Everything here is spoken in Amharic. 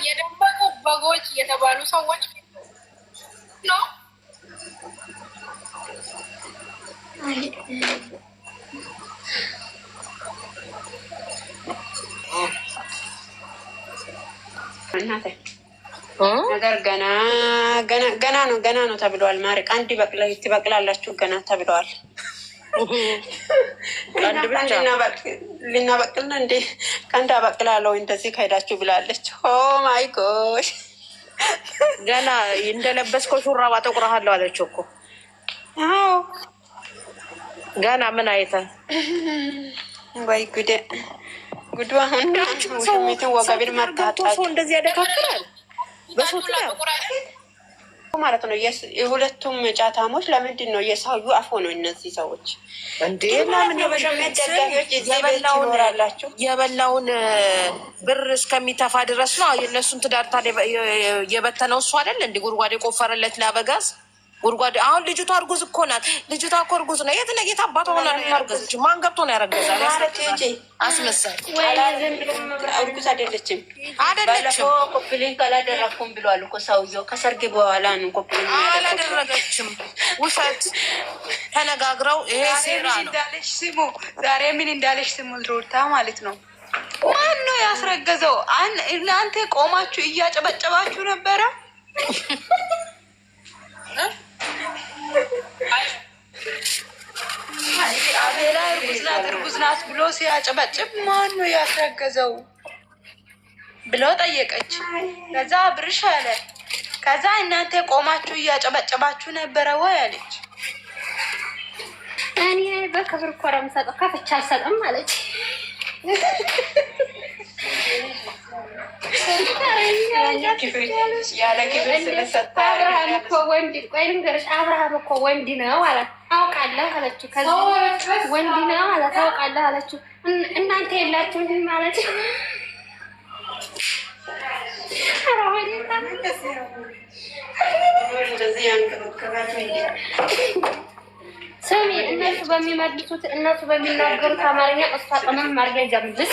የደበቁ በጎች የተባሉ ሰዎች ነው። ነገር ገና ነው ተብለዋል። ማርቅ አንድ ትበቅላላችሁ ገና ተብለዋል። ልናበቅልና እንዴ ቀንድ አበቅላለሁ እንደዚህ ከሄዳችሁ ብላለች። ኦ ማይ ጎሽ ገና እንደለበስከው ሹራብ አጠቁረሃለሁ አለችው እኮ። አዎ ገና ምን አይተ ወይ ጉዴ ጉዱ። አሁን ሰው ወገቤን ማታጣው እንደዚህ ያደካክራል በሶት ማለት ነው። የሁለቱም ጫታሞች ለምንድን ነው የሳዩ አፎ ነው እነዚህ ሰዎች እንዴ? ለምን የበላውን ብር እስከሚተፋ ድረስ ነው የእነሱን ትዳር ታዲያ የበተነው እሱ አይደል? እንዲ ጉድጓድ የቆፈረለት ለአበጋዝ ጉድጓድ። አሁን ልጅቷ እርጉዝ እኮ ናት። ልጅቷ እኮ እርጉዝ ነው። የት ነጌት አባቷ ሆና ነው ያረገዘች? ማን ገብቶ ነው ያረገዛል? አስመሳይ እርጉዝ አይደለችም። ኮፕሊንግ አላደረኩም ብሏል እኮ ሰውዬው። ከሰርግ በኋላ ነው ኮፕሊንግ አላደረገችም። ውሸት ተነጋግረው ይሄ ሴራ ነው። ስሙ ዛሬ ምን እንዳለች ስሙ ሩታ ማለት ነው። ማን ነው ያስረገዘው? እናንተ ቆማችሁ እያጨበጨባችሁ ነበረ። አቤላ እርጉዝ ናት ብሎ ሲያጨበጭብ ማን ነው ያስረገዘው ብሎ ጠየቀች። ከዛ ብርሽ አለ። ከዛ እናንተ ቆማችሁ እያጨበጨባችሁ ነበረ ወይ አለች። እኔ በክብር እኮ ነው የምሰጠው ከፍቻ አልሰጥም አለች። አብርሃም እኮ ወንድ ነው አላት። አውቃለሁ አለችው። ከዛ ወንድ ነው አላት። አውቃለሁ አለችው። እናንተ የላችሁም ማለት ነው። ስሚ እነሱ በሚመልሱት እነሱ በሚናገሩት አማርኛ እሷ ቅመም ማርገጃ ምልስ